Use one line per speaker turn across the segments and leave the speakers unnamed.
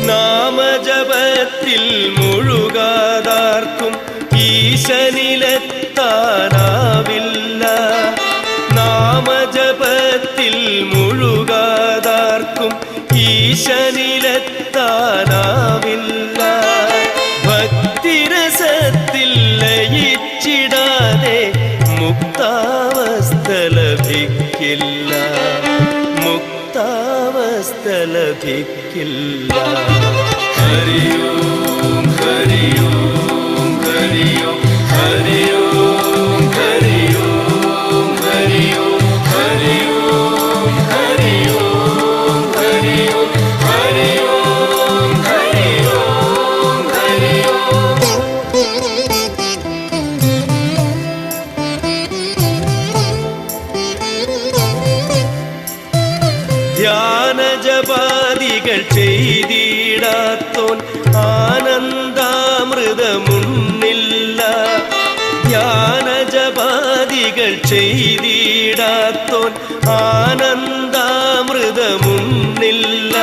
നാമജപത്തിൽ മുഴുകാതാർക്കും ഈശനിലെത്താനാവില്ല. നാമജപത്തിൽ മുഴുകാതാർക്കും ഈശനിലെത്താനാവില്ല. ഭക്തിരസത്തിൽ ലയിച്ചിടാതെ മുക്താവസ്ഥ ലഭിക്കില്ല. മുക്താവസ്ഥ ലഭിക്കില്ല. ഹരിയോം ഹരിയോം ഹരിയോം ഹരിയോം ഹരിയോം ഹരിയോം ഹരിയോം ഹരിയോം ഹരിയോം ഹരിയോം ഹരിയോം ഹരിയോം. ധ്യാനജപാദികൾ ചെയ്തിടാത്തോൻ ആനന്ദാമൃതമുന്നില്ല. ധ്യാനജപാദികൾ ചെയ്തിടാത്തോൻ ആനന്ദാമൃതമുന്നില്ല.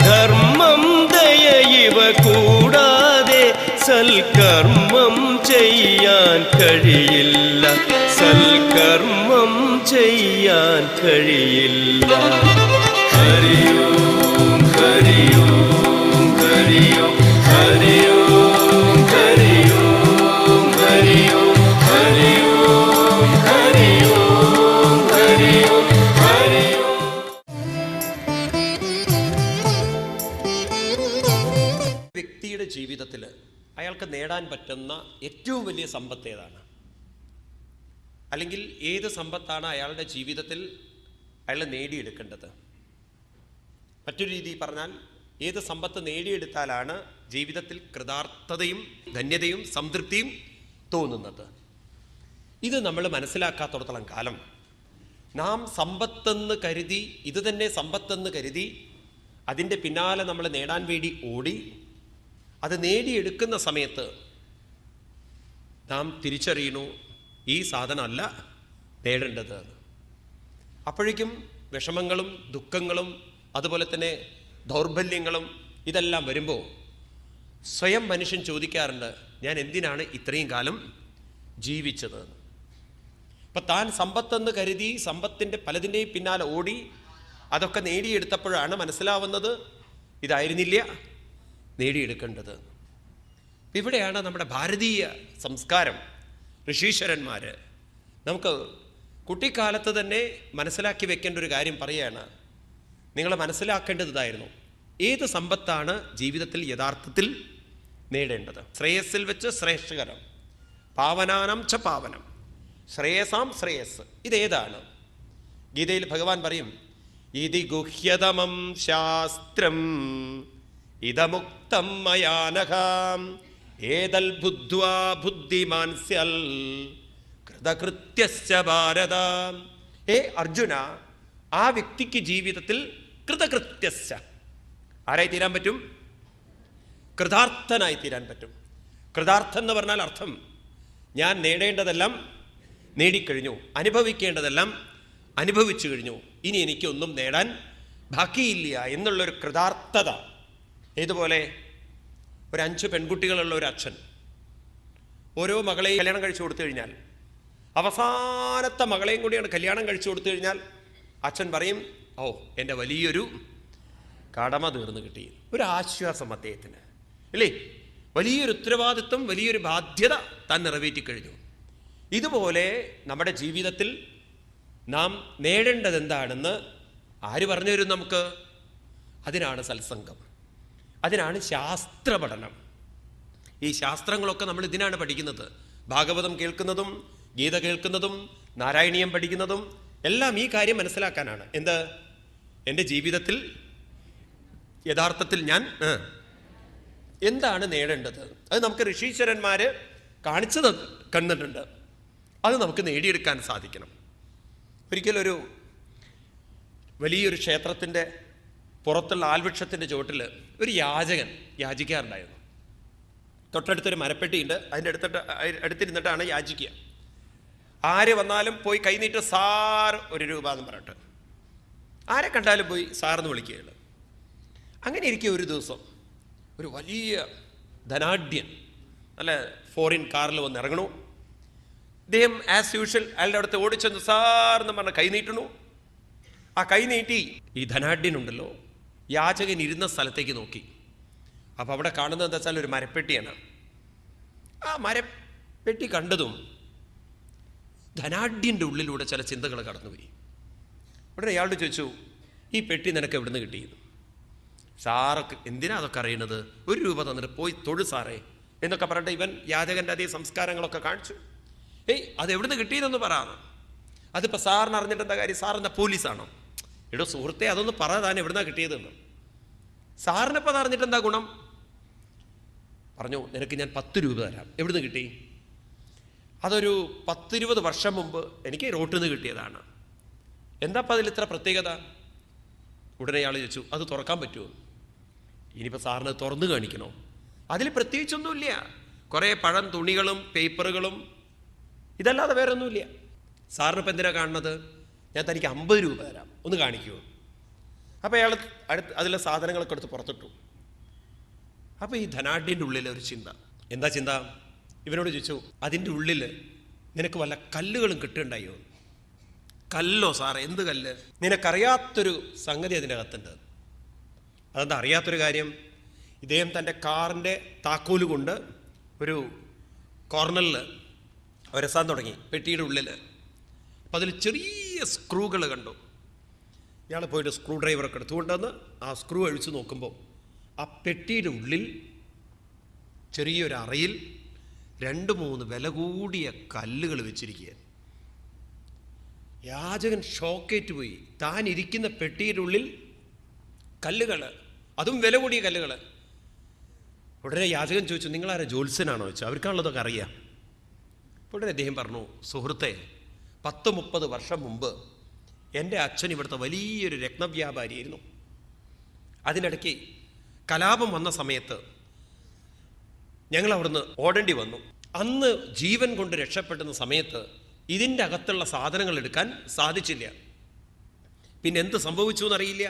ധർമ്മം ദയ ഇവ കൂടാതെ സൽക്കർമ്മം ചെയ്യാൻ കഴിയില്ല. സൽക്കർമ്മം ചെയ്യാൻ കഴിയില്ല. ഹരിയോം ഹരിയോം ഹരിയോം ഹരിയോം ഹരിയോം ഹരിയോം ഹരിയോം ഹരിയോം ഹരിയോം ഹരിയോം.
വ്യക്തിയുടെ ജീവിതത്തിൽ അയാൾക്ക് നേടാൻ പറ്റുന്ന ഏറ്റവും വലിയ സമ്പത്ത് ഏതാണ്? അല്ലെങ്കിൽ ഏത് സമ്പത്താണ് അയാളുടെ ജീവിതത്തിൽ അയാൾ നേടിയെടുക്കേണ്ടത്? മറ്റൊരു രീതി പറഞ്ഞാൽ, ഏത് സമ്പത്ത് നേടിയെടുത്താലാണ് ജീവിതത്തിൽ കൃതാർത്ഥതയും ധന്യതയും സംതൃപ്തിയും തോന്നുന്നത്? ഇത് നമ്മൾ മനസ്സിലാക്കാത്തിടത്തോളം കാലം നാം സമ്പത്തെന്ന് കരുതി, ഇത് തന്നെ സമ്പത്തെന്ന് കരുതി അതിൻ്റെ പിന്നാലെ നമ്മൾ നേടാൻ വേണ്ടി ഓടി അത് നേടിയെടുക്കുന്ന സമയത്ത് നാം തിരിച്ചറിയണു ഈ സാധനമല്ല നേടേണ്ടത്. അപ്പോഴേക്കും വിഷമങ്ങളും ദുഃഖങ്ങളും അതുപോലെ തന്നെ ദൗർബല്യങ്ങളും ഇതെല്ലാം വരുമ്പോൾ സ്വയം മനുഷ്യൻ ചോദിക്കാറുണ്ട്, ഞാൻ എന്തിനാണ് ഇത്രയും കാലം ജീവിച്ചത്? അപ്പം താൻ സമ്പത്തെന്ന് കരുതി സമ്പത്തിൻ്റെ പലതിൻ്റെയും പിന്നാലെ ഓടി അതൊക്കെ നേടിയെടുത്തപ്പോഴാണ് മനസ്സിലാവുന്നത് ഇതായിരുന്നില്ല നേടിയെടുക്കേണ്ടത്. ഇവിടെയാണ് നമ്മുടെ ഭാരതീയ സംസ്കാരം, ഋഷീശ്വരന്മാർ നമുക്ക് കുട്ടിക്കാലത്ത് തന്നെ മനസ്സിലാക്കി വെക്കേണ്ട ഒരു കാര്യം പറയുകയാണ്. നിങ്ങൾ മനസ്സിലാക്കേണ്ടതായിരുന്നു, ഏത് സമ്പത്താണ് ജീവിതത്തിൽ യഥാർത്ഥത്തിൽ നേടേണ്ടത്. ശ്രേയസ്സിൽ വെച്ച് ശ്രേഷ്ഠകരം, പാവനാനം ച പാവനം, ശ്രേയസാം ശ്രേയസ്. ഇതേതാണ്? ഗീതയിൽ ഭഗവാൻ പറയും, ഇതി ഗുഹ്യതമം ശാസ്ത്രം ഇതമുക്തം മയാനഘാം ഏതൽ ബുദ്ധ്വാ ബുദ്ധിമാൻ സ്യൽ കൃതകൃത്യസ്യ ഭാരത. ഹേ അർജുന, ആ വ്യക്തിക്ക് ജീവിതത്തിൽ കൃതകൃത്യസ്യ ആരായി തീരാൻ പറ്റും? കൃതാർത്ഥനായി തീരാൻ പറ്റും. കൃതാർത്ഥം എന്ന് പറഞ്ഞാൽ അർത്ഥം, ഞാൻ നേടേണ്ടതെല്ലാം നേടിക്കഴിഞ്ഞു, അനുഭവിക്കേണ്ടതെല്ലാം അനുഭവിച്ചു കഴിഞ്ഞു, ഇനി എനിക്കൊന്നും നേടാൻ ബാക്കിയില്ല എന്നുള്ളൊരു കൃതാർത്ഥത. ഏതുപോലെ? ഒരു 5 പെൺകുട്ടികളുള്ള ഒരു അച്ഛൻ ഓരോ മകളെയും കല്യാണം കഴിച്ചു കൊടുത്തു കഴിഞ്ഞാൽ, അവസാനത്തെ മകളെയും കൂടിയാണ് കല്യാണം കഴിച്ചു കൊടുത്തു കഴിഞ്ഞാൽ അച്ഛൻ പറയും, ഓ എൻ്റെ വലിയൊരു കടമ തീർന്നു കിട്ടി. ഒരു ആശ്വാസം അദ്ദേഹത്തിന്, അല്ലേ? വലിയൊരു ഉത്തരവാദിത്വം, വലിയൊരു ബാധ്യത താൻ നിറവേറ്റിക്കഴിഞ്ഞു. ഇതുപോലെ നമ്മുടെ ജീവിതത്തിൽ നാം നേടേണ്ടത് എന്താണെന്ന് ആര് പറഞ്ഞു തരും നമുക്ക്? അതിനാണ് സത്സംഗം, അതിനാണ് ശാസ്ത്ര പഠനം. ഈ ശാസ്ത്രങ്ങളൊക്കെ നമ്മൾ ഇതിനാണ് പഠിക്കുന്നത്. ഭാഗവതം കേൾക്കുന്നതും ഗീത കേൾക്കുന്നതും നാരായണീയം പഠിക്കുന്നതും എല്ലാം ഈ കാര്യം മനസ്സിലാക്കാനാണ്. എന്ത്? എൻ്റെ ജീവിതത്തിൽ യഥാർത്ഥത്തിൽ ഞാൻ എന്താണ് നേടേണ്ടത്? അത് നമുക്ക് ഋഷീശ്വരന്മാർ കാണിച്ചു കണ്ടിട്ടുണ്ട്. അത് നമുക്ക് നേടിയെടുക്കാൻ സാധിക്കണം. ഒരിക്കലൊരു വലിയൊരു ക്ഷേത്രത്തിൻ്റെ പുറത്തുള്ള ആൽവൃക്ഷത്തിൻ്റെ ചുവട്ടിൽ ഒരു യാചകൻ യാചിക്കാറുണ്ടായിരുന്നു. തൊട്ടടുത്തൊരു മരപ്പെട്ടിയുണ്ട്, അതിൻ്റെ അടുത്തിരുന്നിട്ടാണ് യാചിക്കുക. ആര് വന്നാലും പോയി കൈനീട്ട് സാർ 1 രൂപ എന്ന് പറഞ്ഞിട്ട് ആരെ കണ്ടാലും പോയി സാറെന്ന് വിളിക്കുകയുള്ളു. അങ്ങനെ ഇരിക്കുക ഒരു ദിവസം ഒരു വലിയ ധനാഢ്യൻ നല്ല ഫോറിൻ കാറിൽ വന്ന് ഇറങ്ങണു. ഇദ്ദേഹം ആസ് യൂഷ്വൽ അയാളുടെ അടുത്ത് ഓടിച്ചെന്ന് സാറെന്ന് പറഞ്ഞ് കൈ നീട്ടണു. ആ കൈ നീട്ടി ഈ ധനാഢ്യനുണ്ടല്ലോ യാചകൻ ഇരുന്ന സ്ഥലത്തേക്ക് നോക്കി. അപ്പോൾ അവിടെ കാണുന്നത് എന്താ വെച്ചാൽ ഒരു മരപ്പെട്ടിയാണ്. ആ മരപ്പെട്ടി കണ്ടതും ധനാഢ്യൻ്റെ ഉള്ളിലൂടെ ചില ചിന്തകൾ കടന്നുപോയി. ഉടനെ അയാളോട് ചോദിച്ചു, ഈ പെട്ടി നിനക്ക് എവിടുന്ന് കിട്ടിയത്? സാറൊക്കെ എന്തിനാ അതൊക്കെ അറിയണത്? 1 രൂപ തന്നിട്ട് പോയി തൊഴു സാറേ എന്നൊക്കെ പറഞ്ഞിട്ട് ഇവൻ യാചകൻ്റെ അതേ സംസ്കാരങ്ങളൊക്കെ കാണിച്ചു. അത് എവിടുന്ന് കിട്ടിയതെന്ന് പറയാം. അതിപ്പോൾ സാറിന് അറിഞ്ഞിട്ട് എന്താ കാര്യം? സാറെന്താ പോലീസാണോ? എടോ സുഹൃത്തെ, അതൊന്ന് പറ, താൻ എവിടുന്നാ കിട്ടിയതെന്ന്. സാറിനിപ്പോൾ അത് അറിഞ്ഞിട്ട് എന്താ ഗുണം? പറഞ്ഞു, നിനക്ക് ഞാൻ 10 രൂപ തരാം. എവിടുന്ന് കിട്ടി? അതൊരു 10-20 വർഷം മുമ്പ് എനിക്ക് റോട്ടിൽ നിന്ന് കിട്ടിയതാണ്. എന്താ അപ്പം അതിൽ ഇത്ര പ്രത്യേകത? ഉടനെ അയാൾ ചോദിച്ചു, അത് തുറക്കാൻ പറ്റുമോ? ഇനിയിപ്പോൾ സാറിന് തുറന്നു കാണിക്കണോ? അതിൽ പ്രത്യേകിച്ചൊന്നുമില്ല, കുറേ പഴം തുണികളും പേപ്പറുകളും, ഇതല്ലാതെ വേറെ ഒന്നുമില്ല. സാറിനിപ്പോൾ എന്തിനാണ് കാണുന്നത്? ഞാൻ തനിക്ക് 50 രൂപ തരാം, ഒന്ന് കാണിക്കുമോ? അപ്പോൾ അയാൾ അതിലെ സാധനങ്ങളൊക്കെ എടുത്ത് പുറത്തിട്ടു. അപ്പോൾ ഈ ധനാഢ്യൻ്റെ ഉള്ളിൽ ഒരു ചിന്ത. എന്താ ചിന്ത? ഇവനോട് ചോദിച്ചു, അതിൻ്റെ ഉള്ളിൽ നിനക്ക് വല്ല കല്ലുകളും കിട്ടുണ്ടായോ? കല്ലോ സാറേ? എന്ത് കല്ല്? നിനക്കറിയാത്തൊരു സംഗതി അതിൻ്റെ അകത്തുണ്ട്. അതെന്താ അറിയാത്തൊരു കാര്യം? ഇദ്ദേഹം തൻ്റെ കാറിൻ്റെ താക്കോല് കൊണ്ട് ഒരു കോർണറിൽ ഒരസാൻ തുടങ്ങി പെട്ടിയുടെ ഉള്ളിൽ. അപ്പം അതിൽ ചെറിയ സ്ക്രൂകൾ കണ്ടു. ഇയാൾ പോയിട്ട് സ്ക്രൂ ഡ്രൈവറൊക്കെ എടുത്തുകൊണ്ടുവന്ന് ആ സ്ക്രൂ അഴിച്ചു നോക്കുമ്പോൾ ആ പെട്ടിയുടെ ഉള്ളിൽ ചെറിയൊരു അറയിൽ 2-3 വില കൂടിയ കല്ലുകൾ വെച്ചിരിക്കുക. യാചകൻ ഷോക്കേറ്റ് പോയി. താൻ ഇരിക്കുന്ന പെട്ടിയുടെ ഉള്ളിൽ കല്ലുകൾ, അതും വില കൂടിയ കല്ലുകൾ. ഉടനെ യാചകൻ ചോദിച്ചു, നിങ്ങളാരെ ജ്യോത്സ്യനാണോ ചോദിച്ചു? അവർക്കാണുള്ളതൊക്കെ അറിയാം. ഉടനെ അദ്ദേഹം പറഞ്ഞു, സുഹൃത്തെ, 10-30 വർഷം മുമ്പ് എൻ്റെ അച്ഛൻ ഇവിടുത്തെ വലിയൊരു രത്നവ്യാപാരിയായിരുന്നു. അതിനിടയ്ക്ക് കലാപം വന്ന സമയത്ത് ഞങ്ങൾ അവിടുന്ന് ഓടേണ്ടി വന്നു. അന്ന് ജീവൻ കൊണ്ട് രക്ഷപ്പെടുന്ന സമയത്ത് ഇതിൻ്റെ അകത്തുള്ള സാധനങ്ങൾ എടുക്കാൻ സാധിച്ചില്ല. പിന്നെ എന്ത് സംഭവിച്ചു എന്നറിയില്ല.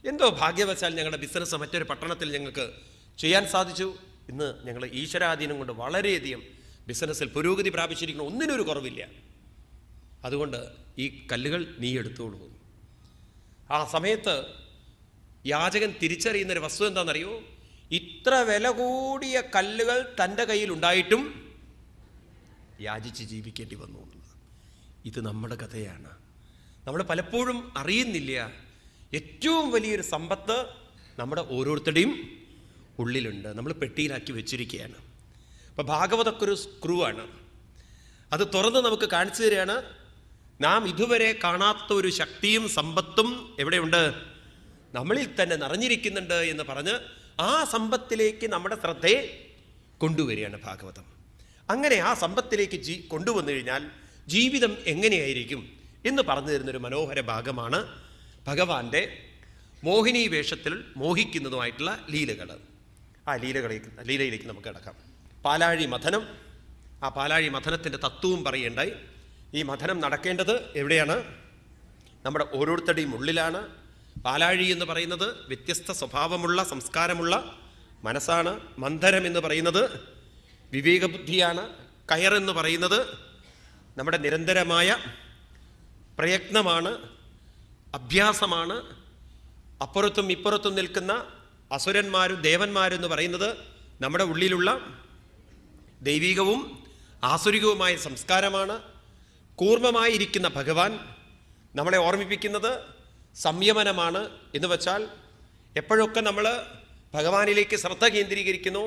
എന്തോ ഭാഗ്യവശാൽ ഞങ്ങളുടെ ബിസിനസ് മറ്റൊരു പട്ടണത്തിൽ ഞങ്ങൾക്ക് ചെയ്യാൻ സാധിച്ചു. ഇന്ന് ഞങ്ങൾ ഈശ്വരാധീനം കൊണ്ട് വളരെയധികം ബിസിനസ്സിൽ പുരോഗതി പ്രാപിച്ചിരിക്കണം. ഒന്നിനൊരു കുറവില്ല. അതുകൊണ്ട് ഈ കല്ലുകൾ നീ എടുത്തോളൂ. ആ സമയത്ത് യാചകൻ തിരിച്ചറിയുന്നൊരു വസ്തു എന്താണെന്നറിയോ? ഇത്ര വില കൂടിയ കല്ലുകൾ തൻ്റെ കയ്യിൽ ഉണ്ടായിട്ടും യാചിച്ച് ജീവിക്കേണ്ടി വന്നു എന്നുള്ളത്. ഇത് നമ്മുടെ കഥയാണ്. നമ്മൾ പലപ്പോഴും അറിയുന്നില്ല, ഏറ്റവും വലിയൊരു സമ്പത്ത് നമ്മുടെ ഓരോരുത്തരുടെയും ഉള്ളിലുണ്ട്. നമ്മൾ പെട്ടിയിലാക്കി വെച്ചിരിക്കുകയാണ്. അപ്പോൾ ഭാഗവതമൊക്കെ ഒരു സ്ക്രൂ ആണ്. അത് തുറന്ന് നമുക്ക് കാണിച്ചു തരികയാണ്, നാം ഇതുവരെ കാണാത്ത ഒരു ശക്തിയും സമ്പത്തും എവിടെയുണ്ട്? നമ്മളിൽ തന്നെ നിറഞ്ഞിരിക്കുന്നുണ്ട് എന്ന് പറഞ്ഞ് ആ സമ്പത്തിലേക്ക് നമ്മുടെ ശ്രദ്ധയെ കൊണ്ടുവരികയാണ് ഭാഗവതം. അങ്ങനെ ആ സമ്പത്തിലേക്ക് കൊണ്ടുവന്നു കഴിഞ്ഞാൽ ജീവിതം എങ്ങനെയായിരിക്കും എന്ന് പറഞ്ഞു തരുന്നൊരു മനോഹര ഭാഗമാണ് ഭഗവാന്റെ മോഹിനി വേഷത്തിൽ മോഹിക്കുന്നതുമായിട്ടുള്ള ലീലകൾ. ആ ലീലയിലേക്ക് നമുക്ക് കിടക്കാം. പാലാഴി മഥനം. ആ പാലാഴി മഥനത്തിൻ്റെ തത്വവും പറയേണ്ടായി. ഈ മഥനം നടക്കേണ്ടത് എവിടെയാണ്? നമ്മുടെ ഓരോരുത്തരുടെയും ഉള്ളിലാണ്. പാലാഴി എന്ന് പറയുന്നത് വ്യത്യസ്ത സ്വഭാവമുള്ള സംസ്കാരമുള്ള മനസ്സാണ്. മന്ഥരം എന്ന് പറയുന്നത് വിവേകബുദ്ധിയാണ്. കയറെന്ന് പറയുന്നത് നമ്മുടെ നിരന്തരമായ പ്രയത്നമാണ്, അഭ്യാസമാണ്. അപ്പുറത്തും ഇപ്പുറത്തും നിൽക്കുന്ന അസുരന്മാരും ദേവന്മാരും എന്ന് പറയുന്നത് നമ്മുടെ ഉള്ളിലുള്ള ദൈവികവും ആസുരികവുമായ സംസ്കാരമാണ്. കൂർമ്മമായിരിക്കുന്ന ഭഗവാൻ നമ്മളെ ഓർമ്മിപ്പിക്കുന്നത് സംയമനമാണ്. എന്ന് വച്ചാൽ എപ്പോഴൊക്കെ നമ്മൾ ഭഗവാനിലേക്ക് ശ്രദ്ധ കേന്ദ്രീകരിക്കുന്നു,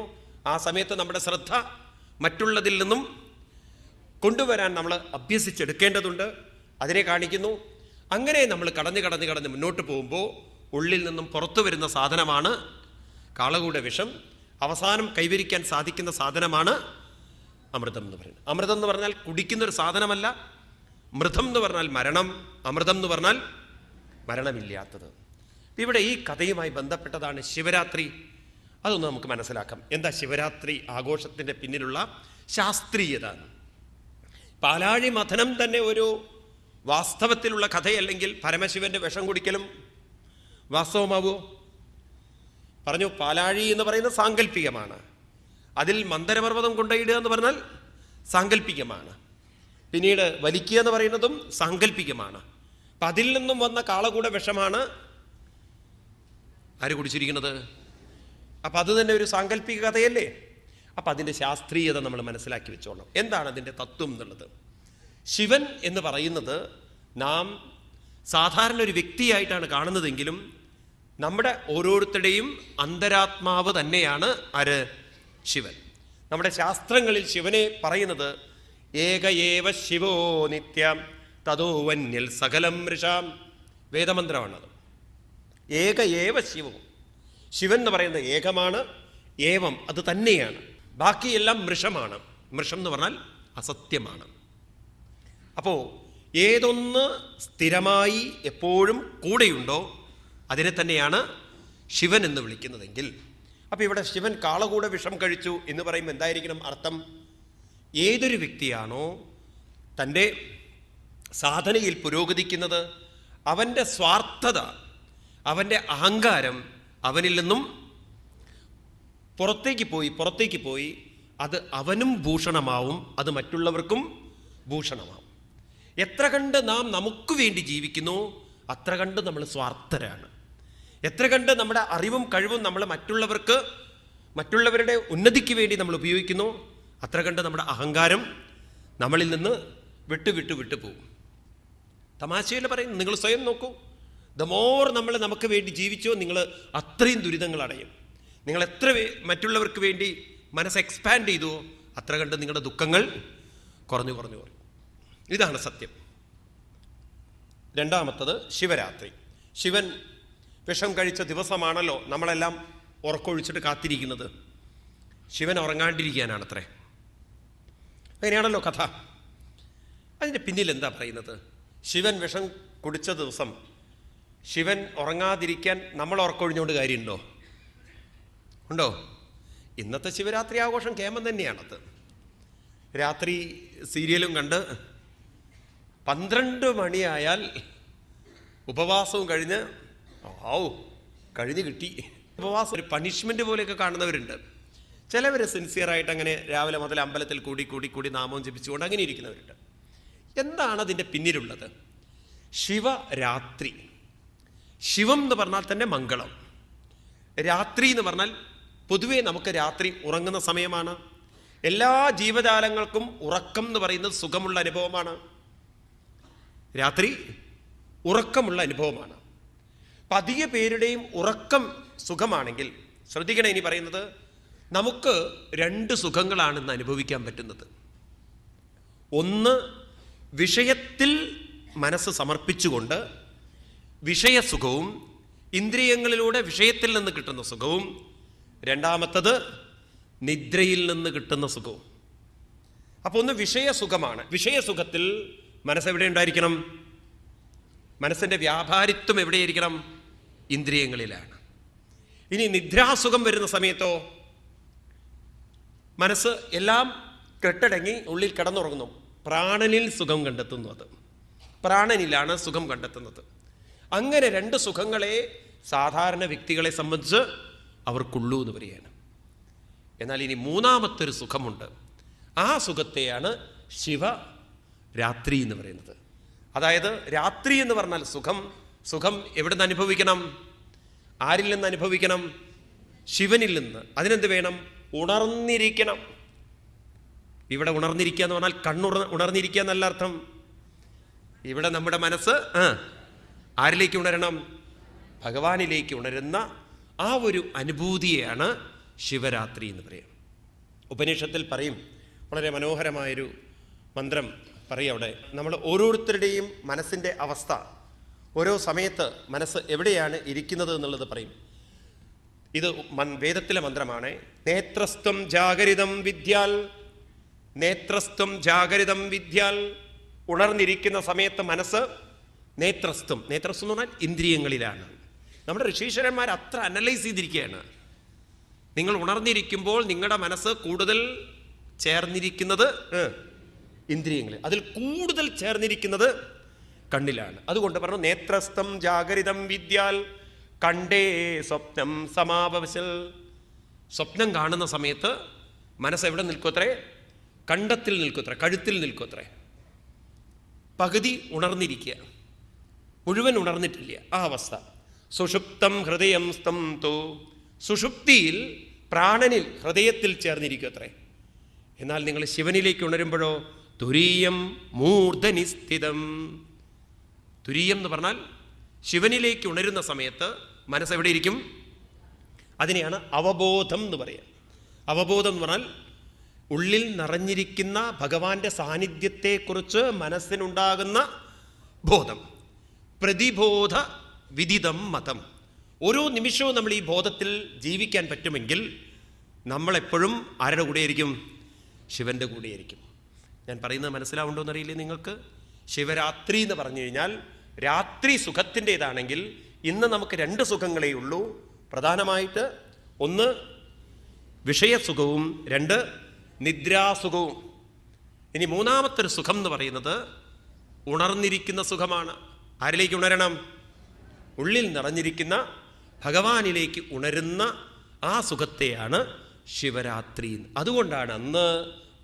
ആ സമയത്ത് നമ്മുടെ ശ്രദ്ധ മറ്റുള്ളതിൽ നിന്നും കൊണ്ടുവരാൻ നമ്മൾ അഭ്യസിച്ചെടുക്കേണ്ടതുണ്ട്. അതിനെ കാണിക്കുന്നു. അങ്ങനെ നമ്മൾ കടന്ന് മുന്നോട്ട് പോകുമ്പോൾ ഉള്ളിൽ നിന്നും പുറത്തു വരുന്ന സാധനമാണ് കാളകൂട വിഷം. അവസാനം കൈവരിക്കാൻ സാധിക്കുന്ന സാധനമാണ് അമൃതം എന്ന് പറയുന്നത്. അമൃതം എന്ന് പറഞ്ഞാൽ കുടിക്കുന്നൊരു സാധനമല്ല. മൃതം എന്ന് പറഞ്ഞാൽ മരണം, അമൃതം എന്ന് പറഞ്ഞാൽ മരണമില്ലാത്തത്. ഇവിടെ ഈ കഥയുമായി ബന്ധപ്പെട്ടതാണ് ശിവരാത്രി. അതൊന്ന് നമുക്ക് മനസ്സിലാക്കാം. എന്താ ശിവരാത്രി ആഘോഷത്തിൻ്റെ പിന്നിലുള്ള ശാസ്ത്രീയത? പാലാഴി മഥനം തന്നെ ഒരു വാസ്തവത്തിലുള്ള കഥയല്ലെങ്കിൽ പരമശിവന്റെ വിഷം കുടിക്കലും വാസ്തവമാവോ? പറഞ്ഞു, പാലാഴി എന്ന് പറയുന്നത് സാങ്കല്പികമാണ്. അതിൽ മന്ദരപർവ്വതം കൊണ്ടുപോയിടുക എന്ന് പറഞ്ഞാൽ സാങ്കല്പികമാണ്. പിന്നീട് വലിക്കുക എന്ന് പറയുന്നതും സാങ്കല്പികമാണ്. അപ്പം അതിൽ നിന്നും വന്ന കാളകൂട വിഷമാണ് ആര് കുടിച്ചിരിക്കുന്നത്? അപ്പം അത് തന്നെ ഒരു സാങ്കല്പിക കഥയല്ലേ? അപ്പം അതിൻ്റെ ശാസ്ത്രീയത നമ്മൾ മനസ്സിലാക്കി വെച്ചോളണം. എന്താണ് അതിൻ്റെ തത്വം എന്നുള്ളത്? ശിവൻ എന്ന് പറയുന്നത് നാം സാധാരണ ഒരു വ്യക്തിയായിട്ടാണ് കാണുന്നതെങ്കിലും നമ്മുടെ ഓരോരുത്തരുടെയും അന്തരാത്മാവ് തന്നെയാണ് ആര്? ശിവൻ. നമ്മുടെ ശാസ്ത്രങ്ങളിൽ ശിവനെ പറയുന്നത് ഏക ഏവ ശിവോ നിത്യം തതോ വന്യൽ സകലം മൃഷാം. വേദമന്ത്രമാണത്. ഏക ഏവ ശിവോ. ശിവൻ എന്ന് പറയുന്നത് ഏകമാണ്, ഏവം അത് തന്നെയാണ്. ബാക്കിയെല്ലാം മൃഷമാണ്. മൃഷം എന്ന് പറഞ്ഞാൽ അസത്യമാണ്. അപ്പോൾ ഏതൊന്ന് സ്ഥിരമായി എപ്പോഴും കൂടെയുണ്ടോ അതിനെ തന്നെയാണ് ശിവൻ എന്ന് വിളിക്കുന്നതെങ്കിൽ, അപ്പോൾ ഇവിടെ ശിവൻ കാളകൂട വിഷം കഴിച്ചു എന്ന് പറയുമ്പോൾ എന്തായിരിക്കണം അർത്ഥം? ഏതൊരു വ്യക്തിയാണോ തൻ്റെ സാധനയിൽ പുരോഗതിക്കുന്നത്, അവൻ്റെ സ്വാർത്ഥത, അവൻ്റെ അഹങ്കാരം അവനിൽ നിന്നും പുറത്തേക്ക് പോയി അത് അവനും ഭൂഷണമാവും, അത് മറ്റുള്ളവർക്കും ഭൂഷണമാവും. എത്ര കണ്ട് നാം നമുക്ക് വേണ്ടി ജീവിക്കുന്നു അത്ര കണ്ട് നമ്മൾ സ്വാർത്ഥരാണ്. എത്ര കണ്ട് നമ്മുടെ അറിവും കഴിവും നമ്മൾ മറ്റുള്ളവരുടെ ഉന്നതിക്ക് വേണ്ടി നമ്മൾ ഉപയോഗിക്കുന്നു അത്ര കണ്ട് നമ്മുടെ അഹങ്കാരം നമ്മളിൽ നിന്ന് വിട്ടു പോകും. തമാശയിൽ പറയും, നിങ്ങൾ സ്വയം നോക്കൂ. ദ മോർ നമ്മൾ നമുക്ക് വേണ്ടി ജീവിച്ചോ നിങ്ങൾ അത്രയും ദുരിതങ്ങൾ അടയും. നിങ്ങൾ എത്ര മറ്റുള്ളവർക്ക് വേണ്ടി മനസ്സ് എക്സ്പാൻഡ് ചെയ്തുവോ അത്ര കണ്ട് നിങ്ങളുടെ ദുഃഖങ്ങൾ കുറഞ്ഞു കുറയും. ഇതാണ് സത്യം. രണ്ടാമത്തത് ശിവരാത്രി. ശിവൻ വിഷം കഴിച്ച ദിവസമാണല്ലോ നമ്മളെല്ലാം ഉറക്കൊഴിച്ചിട്ട് കാത്തിരിക്കുന്നത്. ശിവൻ ഉറങ്ങാണ്ടിരിക്കാനാണത്രേ. അങ്ങനെയാണല്ലോ കഥ. അതിൻ്റെ പിന്നിൽ എന്താ പറയുന്നത്? ശിവൻ വിഷം കുടിച്ച ദിവസം ശിവൻ ഉറങ്ങാതിരിക്കാൻ നമ്മൾ ഉറക്കൊഴിഞ്ഞുകൊണ്ട് കാര്യമുണ്ടോ? ഉണ്ടോ? ഇന്നത്തെ ശിവരാത്രി ആഘോഷം കേമം തന്നെയാണത്. രാത്രി സീരിയലും കണ്ട് 12 മണിയായാൽ ഉപവാസവും കഴിഞ്ഞ് കഴിഞ്ഞ് കിട്ടി. ഉപവാസം ഒരു പണിഷ്മെൻ്റ് പോലെയൊക്കെ കാണുന്നവരുണ്ട്. ചിലവർ സിൻസിയറായിട്ട് അങ്ങനെ രാവിലെ മുതൽ അമ്പലത്തിൽ കൂടി നാമവും ജപിച്ചുകൊണ്ട് അങ്ങനെ ഇരിക്കുന്നവരുണ്ട്. എന്താണ് അതിൻ്റെ പിന്നിലുള്ളത്? ശിവരാത്രി. ശിവം എന്ന് പറഞ്ഞാൽ തന്നെ മംഗളം. രാത്രി എന്ന് പറഞ്ഞാൽ പൊതുവേ നമുക്ക് രാത്രി ഉറങ്ങുന്ന സമയമാണ്. എല്ലാ ജീവജാലങ്ങൾക്കും ഉറക്കം എന്ന് പറയുന്നത് സുഖമുള്ള അനുഭവമാണ്. രാത്രി ഉറക്കമുള്ള അനുഭവമാണ്. അപ്പം അധിക പേരുടെയും ഉറക്കം സുഖമാണെങ്കിൽ ശ്രദ്ധിക്കണേ, ഇനി പറയുന്നത് നമുക്ക് 2 സുഖങ്ങളാണ് ഇന്ന് അനുഭവിക്കാൻ പറ്റുന്നത്. ഒന്ന്, വിഷയത്തിൽ മനസ്സ് സമർപ്പിച്ചുകൊണ്ട് വിഷയസുഖവും ഇന്ദ്രിയങ്ങളിലൂടെ വിഷയത്തിൽ നിന്ന് കിട്ടുന്ന സുഖവും. രണ്ടാമത്തത് നിദ്രയിൽ നിന്ന് കിട്ടുന്ന സുഖവും. അപ്പോൾ ഒന്ന് വിഷയസുഖമാണ്. വിഷയസുഖത്തിൽ മനസ്സെവിടെ ഉണ്ടായിരിക്കണം? മനസ്സിൻ്റെ വ്യാപാരിത്വം എവിടെയായിരിക്കണം? ഇന്ദ്രിയങ്ങളിലാണ്. ഇനി നിദ്രാസുഖം വരുന്ന സമയത്തോ മനസ്സ് എല്ലാം കെട്ടടങ്ങി ഉള്ളിൽ കിടന്നുറങ്ങുന്നു. പ്രാണനിൽ സുഖം കണ്ടെത്തുന്നു. അത് പ്രാണനിലാണ് സുഖം കണ്ടെത്തുന്നത്. അങ്ങനെ 2 സുഖങ്ങളെ സാധാരണ വ്യക്തികളെ സംബന്ധിച്ച് അവർക്കുള്ളൂ എന്ന് പറയുകയാണ്. എന്നാൽ ഇനി മൂന്നാമത്തൊരു സുഖമുണ്ട്. ആ സുഖത്തെയാണ് ശിവരാത്രി എന്ന് പറയുന്നത്. അതായത് രാത്രി എന്ന് പറഞ്ഞാൽ സുഖം എവിടെ നിന്ന് അനുഭവിക്കണം? ആരിൽ നിന്ന് അനുഭവിക്കണം? ശിവനിൽ നിന്ന്. അതിനെന്ത് വേണം? ഉണർന്നിരിക്കണം. ഇവിടെ ഉണർന്നിരിക്കുക എന്ന് പറഞ്ഞാൽ ഉണർന്നിരിക്കുക എന്നല്ല അർത്ഥം. ഇവിടെ നമ്മുടെ മനസ്സ് ആരിലേക്ക് ഉണരണം? ഭഗവാനിലേക്ക് ഉണരുന്ന ആ ഒരു അനുഭൂതിയെയാണ് ശിവരാത്രി എന്ന് പറയും. ഉപനിഷത്തിൽ പറയും, വളരെ മനോഹരമായൊരു മന്ത്രം പറയും അവിടെ. നമ്മൾ ഓരോരുത്തരുടെയും മനസ്സിൻ്റെ അവസ്ഥ, ഓരോ സമയത്ത് മനസ്സ് എവിടെയാണ് ഇരിക്കുന്നത് എന്നുള്ളത് പറയും. ഇത് വേദത്തിലെ മന്ത്രമാണ്. നേത്രസ്ത്വം ജാഗരിതം വിദ്യാൽ, നേത്രസ്ത്വം ജാഗരിതം വിദ്യാൽ. ഉണർന്നിരിക്കുന്ന സമയത്ത് മനസ്സ് നേത്രസ്ത്വം എന്ന് പറഞ്ഞാൽ ഇന്ദ്രിയങ്ങളിലാണ്. നമ്മുടെ ഋഷീശ്വരന്മാർ അത്ര അനലൈസ് ചെയ്തിരിക്കുകയാണ്. നിങ്ങൾ ഉണർന്നിരിക്കുമ്പോൾ നിങ്ങളുടെ മനസ്സ് കൂടുതൽ ചേർന്നിരിക്കുന്നത് ഇന്ദ്രിയങ്ങളിൽ. അതിൽ കൂടുതൽ ചേർന്നിരിക്കുന്നത് കണ്ണിലാണ്. അതുകൊണ്ട് പറഞ്ഞു നേത്രസ്ഥം ജാഗരിതം വിദ്യാൽ കണ്ടേ സ്വപ്നം സമാപവശൽ. സ്വപ്നം കാണുന്ന സമയത്ത് മനസ്സ് എവിടെ നിൽക്കുമത്രേ? കണ്ടത്തിൽ നിൽക്കുമത്രേ, കഴുത്തിൽ നിൽക്കുമത്രേ. പകുതി ഉണർന്നിരിക്കുക, മുഴുവൻ ഉണർന്നിട്ടില്ല, ആ അവസ്ഥ. സുഷുപ്തം ഹൃദയം സ്തം തോ. സുഷുപ്തിയിൽ പ്രാണനിൽ ഹൃദയത്തിൽ ചേർന്നിരിക്കുമത്രേ. എന്നാൽ നിങ്ങൾ ശിവനിലേക്ക് ഉണരുമ്പോഴോ തുരീയം മൂർധനിസ്ഥിതം. തുരീയം എന്ന് പറഞ്ഞാൽ ശിവനിലേക്ക് ഉണരുന്ന സമയത്ത് മനസ്സെവിടെ ഇരിക്കും? അതിനെയാണ് അവബോധം എന്ന് പറയുക. അവബോധം എന്ന് പറഞ്ഞാൽ ഉള്ളിൽ നിറഞ്ഞിരിക്കുന്ന ഭഗവാന്റെ സാന്നിധ്യത്തെക്കുറിച്ച് മനസ്സിനുണ്ടാകുന്ന ബോധം. പ്രതിബോധ വിദിതം മതം. ഓരോ നിമിഷവും നമ്മൾ ഈ ബോധത്തിൽ ജീവിക്കാൻ പറ്റുമെങ്കിൽ നമ്മളെപ്പോഴും ആരുടെ കൂടെയായിരിക്കും? ശിവന്റെ കൂടെയായിരിക്കും. ഞാൻ പറയുന്നത് മനസ്സിലാവുണ്ടോ എന്നറിയില്ലേ നിങ്ങൾക്ക്? ശിവരാത്രി എന്ന് പറഞ്ഞു കഴിഞ്ഞാൽ രാത്രി സുഖത്തിൻ്റെതാണെങ്കിൽ ഇന്ന് നമുക്ക് 2 സുഖങ്ങളേ ഉള്ളൂ പ്രധാനമായിട്ട്. ഒന്ന് വിഷയസുഖവും, 2 നിദ്രാസുഖവും. ഇനി മൂന്നാമത്തെ ഒരു സുഖം എന്ന് പറയുന്നത് ഉണർന്നിരിക്കുന്ന സുഖമാണ്. ആരിലേക്ക് ഉണരണം? ഉള്ളിൽ നിറഞ്ഞിരിക്കുന്ന ഭഗവാനിലേക്ക് ഉണരുന്ന ആ സുഖത്തെയാണ് ശിവരാത്രി. അതുകൊണ്ടാണ് അന്ന്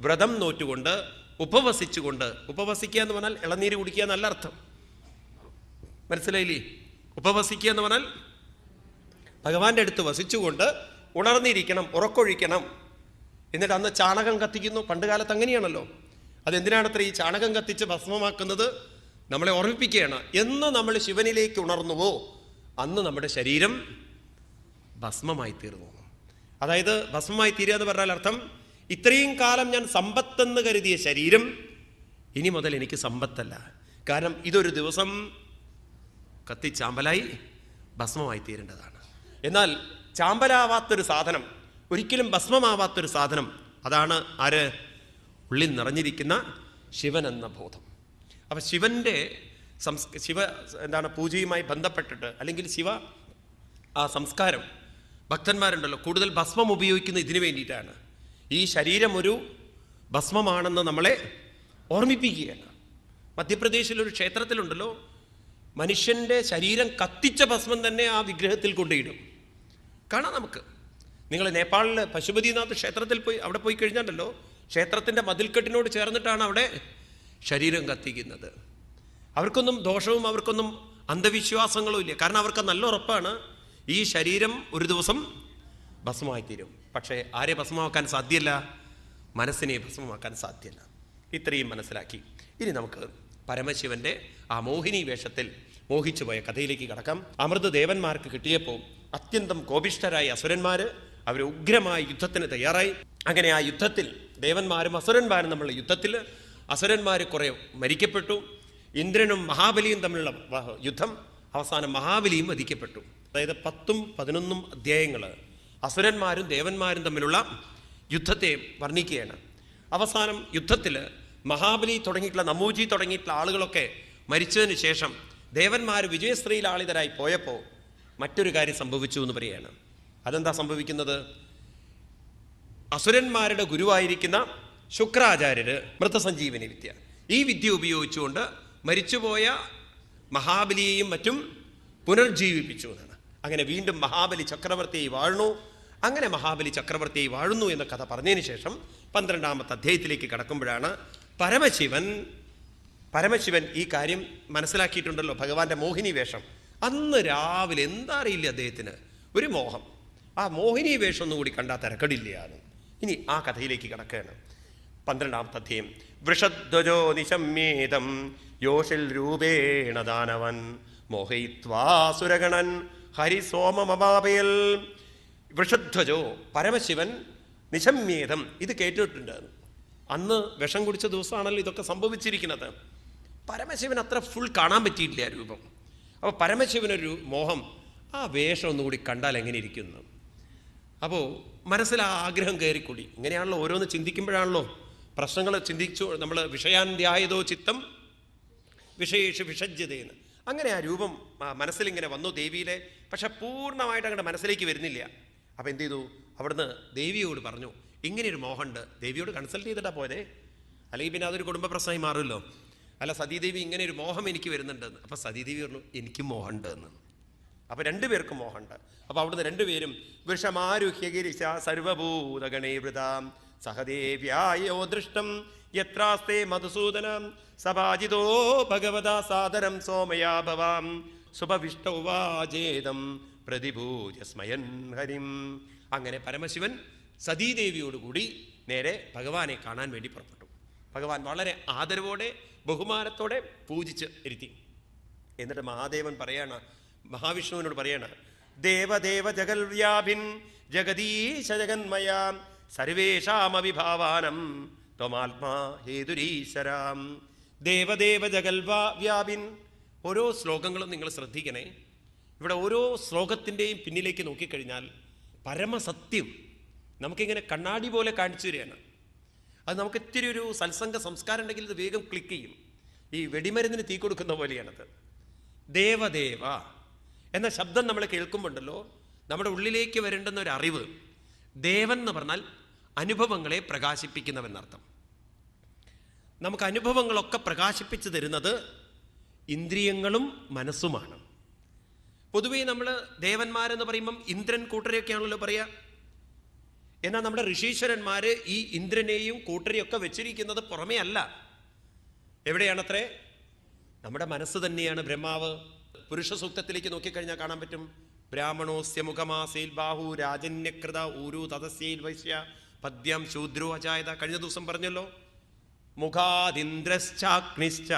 വ്രതം നോറ്റുകൊണ്ട് ഉപവസിച്ചുകൊണ്ട്, ഉപവസിക്കുക എന്ന് പറഞ്ഞാൽ ഇളനീര് കുടിക്കുക എന്നല്ല അർത്ഥം, മനസ്സിലായില്ലേ? ഉപവസിക്കുക എന്ന് പറഞ്ഞാൽ ഭഗവാന്റെ അടുത്ത് വസിച്ചുകൊണ്ട് ഉണർന്നിരിക്കണം, ഉറക്കൊഴിക്കണം. എന്നിട്ട് അന്ന് ചാണകം കത്തിക്കുന്നു. പണ്ട് കാലത്ത് അങ്ങനെയാണല്ലോ. അതെന്തിനാണത്ര ഈ ചാണകം കത്തിച്ച് ഭസ്മമാക്കുന്നത്? നമ്മളെ ഓർമ്മിപ്പിക്കുകയാണ്, എന്ന് നമ്മൾ ശിവനിലേക്ക് ഉണർന്നുവോ അന്ന് നമ്മുടെ ശരീരം ഭസ്മമായി തീർന്നു. അതായത് ഭസ്മമായി തീരുക എന്ന് പറഞ്ഞാൽ അർത്ഥം, ഇത്രയും കാലം ഞാൻ സമ്പത്തെന്ന് കരുതിയ ശരീരം ഇനി മുതൽ എനിക്ക് സമ്പത്തല്ല. കാരണം ഇതൊരു ദിവസം കത്തിച്ചാമ്പലായി ഭസ്മമായി തീരേണ്ടതാണ്. എന്നാൽ ചാമ്പലാവാത്തൊരു സാധനം, ഒരിക്കലും ഭസ്മമാവാത്തൊരു സാധനം, അതാണ് ആര്? ഉള്ളിൽ നിറഞ്ഞിരിക്കുന്ന ശിവൻ എന്ന ബോധം. അപ്പം ശിവൻ്റെ ശിവ എന്താണ് പൂജയുമായി ബന്ധപ്പെട്ടിട്ട്, അല്ലെങ്കിൽ ശിവ ആ സംസ്കാരം, ഭക്തന്മാരുണ്ടല്ലോ കൂടുതൽ ഭസ്മം ഉപയോഗിക്കുന്ന ഇതിനു വേണ്ടിയിട്ടാണ്. ഈ ശരീരം ഒരു ഭസ്മമാണെന്ന് നമ്മളെ ഓർമ്മിപ്പിക്കുകയാണ്. മധ്യപ്രദേശിലൊരു ക്ഷേത്രത്തിലുണ്ടല്ലോ, മനുഷ്യൻ്റെ ശരീരം കത്തിച്ച ഭസ്മം തന്നെ ആ വിഗ്രഹത്തിൽ കൊണ്ടുപോയിടും. കാണാം നമുക്ക്. നിങ്ങൾ നേപ്പാളിൽ പശുപതിനാഥ് ക്ഷേത്രത്തിൽ പോയി, അവിടെ പോയി കഴിഞ്ഞാണ്ടല്ലോ, ക്ഷേത്രത്തിൻ്റെ മതിൽക്കെട്ടിനോട് ചേർന്നിട്ടാണ് അവിടെ ശരീരം കത്തിക്കുന്നത്. അവർക്കൊന്നും ദോഷവും അവർക്കൊന്നും അന്ധവിശ്വാസങ്ങളും ഇല്ല. കാരണം അവർക്ക് നല്ല ഉറപ്പാണ് ഈ ശരീരം ഒരു ദിവസം ഭസ്മമായി തീരും. പക്ഷേ ആരെ ഭസ്മമാക്കാൻ സാധ്യമല്ല? മനസ്സിനെ ഭസ്മമാക്കാൻ സാധ്യമല്ല. ഇത്രയും മനസ്സിലാക്കി ഇനി നമുക്ക് പരമശിവന്റെ ആ മോഹിനി വേഷത്തിൽ മോഹിച്ചു പോയ കഥയിലേക്ക് കടക്കാം. അമൃത് ദേവന്മാർക്ക് കിട്ടിയപ്പോൾ അത്യന്തം കോപിഷ്ഠരായ അസുരന്മാർ അവർ ഉഗ്രമായ യുദ്ധത്തിന് തയ്യാറായി. അങ്ങനെ ആ യുദ്ധത്തിൽ ദേവന്മാരും അസുരന്മാരും തമ്മിലുള്ള യുദ്ധത്തിൽ അസുരന്മാർ കുറെ മരിക്കപ്പെട്ടു. ഇന്ദ്രനും മഹാബലിയും തമ്മിലുള്ള യുദ്ധം, അവസാനം മഹാബലിയും വധിക്കപ്പെട്ടു. അതായത് 10ഉം 11ഉം അധ്യായങ്ങൾ അസുരന്മാരും ദേവന്മാരും തമ്മിലുള്ള യുദ്ധത്തെ വർണ്ണിക്കുകയാണ്. അവസാനം യുദ്ധത്തിൽ മഹാബലി തുടങ്ങിയിട്ടുള്ള, നമൂജി തുടങ്ങിയിട്ടുള്ള ആളുകളൊക്കെ മരിച്ചതിന് ശേഷം ദേവന്മാർ വിജയശ്രീലാളിതരായി പോയപ്പോൾ മറ്റൊരു കാര്യം സംഭവിച്ചു എന്ന് പറയുകയാണ്. അതെന്താ സംഭവിക്കുന്നത്? അസുരന്മാരുടെ ഗുരുവായിരിക്കുന്ന ശുക്രാചാര്യര് മൃതസഞ്ജീവനി വിദ്യ, ഈ വിദ്യ ഉപയോഗിച്ചുകൊണ്ട് മരിച്ചുപോയ മഹാബലിയെയും മറ്റും പുനർജീവിപ്പിച്ചു എന്നാണ്. അങ്ങനെ വീണ്ടും മഹാബലി ചക്രവർത്തിയായി വാഴുന്നു. അങ്ങനെ മഹാബലി ചക്രവർത്തിയായി വാഴുന്നു എന്ന കഥ പറഞ്ഞതിന് ശേഷം 12ാമത്തെ അധ്യായത്തിലേക്ക് കടക്കുമ്പോഴാണ് പരമശിവൻ ഈ കാര്യം മനസ്സിലാക്കിയിട്ടുണ്ടല്ലോ, ഭഗവാന്റെ മോഹിനി വേഷം. അന്ന് രാവിലെ എന്താ അറിയില്ല അദ്ദേഹത്തിന് ഒരു മോഹം, ആ മോഹിനി വേഷം ഒന്നുകൂടി കണ്ടാൽ തിരക്കടില്ല. ഇനി ആ കഥയിലേക്ക് കടക്കുകയാണ്. 12ാമത്തെ അധ്യായം. വൃഷധ്വജോ നിശമ്യേതം യോഷിൽ രൂപേണ ദാനവൻ മോഹയിത്വാസുരഗണൻ ഹരിസോമമപാപയൽ. വൃഷധ്വജോ, പരമശിവൻ നിശമ്യേതം, ഇത് കേട്ടിട്ടുണ്ട്. അന്ന് വിഷം കുടിച്ച ദിവസമാണല്ലോ ഇതൊക്കെ സംഭവിച്ചിരിക്കുന്നത്. പരമശിവൻ അത്ര ഫുൾ കാണാൻ പറ്റിയിട്ടില്ല ആ രൂപം. അപ്പോൾ പരമശിവനൊരു മോഹം, ആ വേഷം ഒന്നുകൂടി കണ്ടാൽ എങ്ങനെ ഇരിക്കുന്നു. അപ്പോൾ മനസ്സിൽ ആ ആഗ്രഹം കയറിക്കൂടി. ഇങ്ങനെയാണല്ലോ ഓരോന്ന് ചിന്തിക്കുമ്പോഴാണല്ലോ പ്രശ്നങ്ങൾ ചിന്തിച്ചു. നമ്മൾ വിഷയാന്ധ്യായതോ ചിത്തം വിഷയേഷു വിഷജ്യതയെന്ന്, അങ്ങനെ ആ രൂപം മനസ്സിലിങ്ങനെ വന്നു ദേവിയിലെ. പക്ഷെ പൂർണ്ണമായിട്ട് അങ്ങോട്ട് മനസ്സിലേക്ക് വരുന്നില്ല. അപ്പം എന്ത് ചെയ്തു? അവിടുന്ന് ദേവിയോട് പറഞ്ഞു, ഇങ്ങനെയൊരു മോഹമുണ്ട്. ദേവിയോട് കൺസൾട്ട് ചെയ്തിട്ടാ പോയതേ. അല്ലെങ്കിൽ പിന്നെ അതൊരു കുടുംബ പ്രശ്നമായി മാറുമല്ലോ. അല്ല, സതീദേവി ഇങ്ങനെ ഒരു മോഹം എനിക്ക് വരുന്നുണ്ടെന്ന്. അപ്പം സതീദേവി പറഞ്ഞു എനിക്കും മോഹമുണ്ട് എന്ന്. അപ്പം രണ്ടുപേർക്കും മോഹമുണ്ട്. അപ്പം അവിടുന്ന് രണ്ടുപേരും വൃഷമാരുഹ്യഗിരിശ സർവഭൂതഗണേവൃതാം സഹദേവ്യായോ ദൃഷ്ടം യത്രാസ്തേ മധുസൂദനം സഭാജിതോ ഭഗവതാ സാദരം സോമയാ ഭവാം സുപവിഷ്ടൗവാചേദം പ്രതിഭൂജ സ്മയൻ ഹരിം. അങ്ങനെ പരമശിവൻ സതീദേവിയോടുകൂടി നേരെ ഭഗവാനെ കാണാൻ വേണ്ടി പുറപ്പെട്ടു. ഭഗവാൻ വളരെ ആദരവോടെ ബഹുമാനത്തോടെ പൂജിച്ച് ഇരുത്തി. എന്നിട്ട് മഹാദേവൻ പറയാണ്, മഹാവിഷ്ണുവിനോട് പറയാണ്, ദേവദേവ ജഗൽവ്യാപിൻ ജഗദീശ ജഗന്മയാം സർവേഷാമവിഭാവാനം ത്വമാത്മാ ഹേതുരീശ്വരാം. ദേവദേവ ജഗൽവ്യാപിൻ. ഓരോ ശ്ലോകങ്ങളും നിങ്ങൾ ശ്രദ്ധിക്കണേ. ഇവിടെ ഓരോ ശ്ലോകത്തിൻ്റെയും പിന്നിലേക്ക് നോക്കിക്കഴിഞ്ഞാൽ പരമസത്യം നമുക്കിങ്ങനെ കണ്ണാടി പോലെ കാണിച്ചു തരികയാണ്. അത് നമുക്ക് ഇത്തിരി ഒരു സത്സംഗ സംസ്കാരം ഉണ്ടെങ്കിൽ ഇത് വേഗം ക്ലിക്ക് ചെയ്യും. ഈ വെടിമരുന്നിന് തീ കൊടുക്കുന്ന പോലെയാണത്. ദേവദേവ എന്ന ശബ്ദം നമ്മൾ കേൾക്കുമ്പോണ്ടല്ലോ നമ്മുടെ ഉള്ളിലേക്ക് വരേണ്ടുന്ന ഒരു അറിവ്. ദേവൻ എന്ന് പറഞ്ഞാൽ അനുഭവങ്ങളെ പ്രകാശിപ്പിക്കുന്നവെന്നർത്ഥം. നമുക്ക് അനുഭവങ്ങളൊക്കെ പ്രകാശിപ്പിച്ചു തരുന്നത് ഇന്ദ്രിയങ്ങളും മനസ്സുമാണ്. പൊതുവേ നമ്മൾ ദേവന്മാരെന്ന് പറയുമ്പം ഇന്ദ്രൻ കൂട്ടരെയൊക്കെയാണല്ലോ പറയുക. എന്നാൽ നമ്മുടെ ഋഷീശ്വരന്മാർ ഈ ഇന്ദ്രനെയും കൂട്ടരെയൊക്കെ വെച്ചിരിക്കുന്നത് പുറമേ അല്ല. എവിടെയാണത്രേ? നമ്മുടെ മനസ്സ് തന്നെയാണ് ബ്രഹ്മാവ്. പുരുഷ സൂക്തത്തിലേക്ക് നോക്കിക്കഴിഞ്ഞാൽ കാണാൻ പറ്റും. ബ്രാഹ്മണോസ്യ മുഖമാസേൽ ബാഹു രാജന്യകൃത ഊരു തദസ്യയിൽ വൈശ്യ പദ്യം ശൂദ്രോ അജായത. കഴിഞ്ഞ ദിവസം പറഞ്ഞല്ലോ, മുഖാദിന്ദ്രശ്ചാഗ്നിശ്ച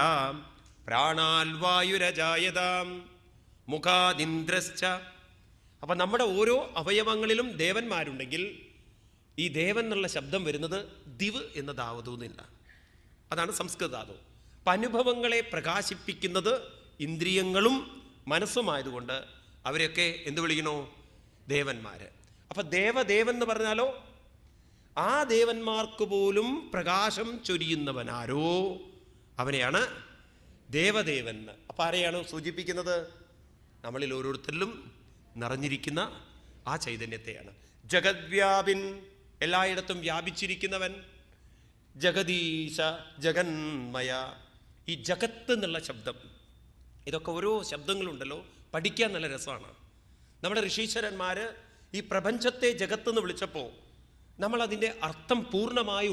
പ്രാണാൽവായുരജായതാം മുഖാദിന്ദ്രശ്ച. അപ്പം നമ്മുടെ ഓരോ അവയവങ്ങളിലും ദേവന്മാരുണ്ടെങ്കിൽ ഈ ദേവൻ എന്നുള്ള ശബ്ദം വരുന്നത് ദിവ് എന്ന ധാതുവില്ല. അതാണ് സംസ്കൃത ധാതു. അപ്പം അനുഭവങ്ങളെ പ്രകാശിപ്പിക്കുന്നത് ഇന്ദ്രിയങ്ങളും മനസ്സുമായതുകൊണ്ട് അവരെയൊക്കെ എന്ത് വിളിക്കണോ? ദേവന്മാർ. അപ്പം ദേവദേവൻ എന്ന് പറഞ്ഞാലോ ആ ദേവന്മാർക്ക് പോലും പ്രകാശം ചൊരിയുന്നവനാരോ അവനെയാണ് ദേവദേവൻ. അപ്പം ആരെയാണ് സൂചിപ്പിക്കുന്നത്? നമ്മളിൽ ഓരോരുത്തരിലും നിറഞ്ഞിരിക്കുന്ന ആ ചൈതന്യത്തെയാണ്. ജഗദ്വ്യാപിൻ, എല്ലായിടത്തും വ്യാപിച്ചിരിക്കുന്നവൻ. ജഗദീശ ജഗന്മയ. ഈ ജഗത്ത് എന്നുള്ള ശബ്ദം, ഇതൊക്കെ ഓരോ ശബ്ദങ്ങളുണ്ടല്ലോ, പഠിക്കാൻ നല്ല രസമാണ്. നമ്മുടെ ഋഷീശ്വരന്മാർ ഈ പ്രപഞ്ചത്തെ ജഗത്ത് എന്ന് വിളിച്ചപ്പോൾ നമ്മൾ അതിൻ്റെ അർത്ഥം പൂർണ്ണമായി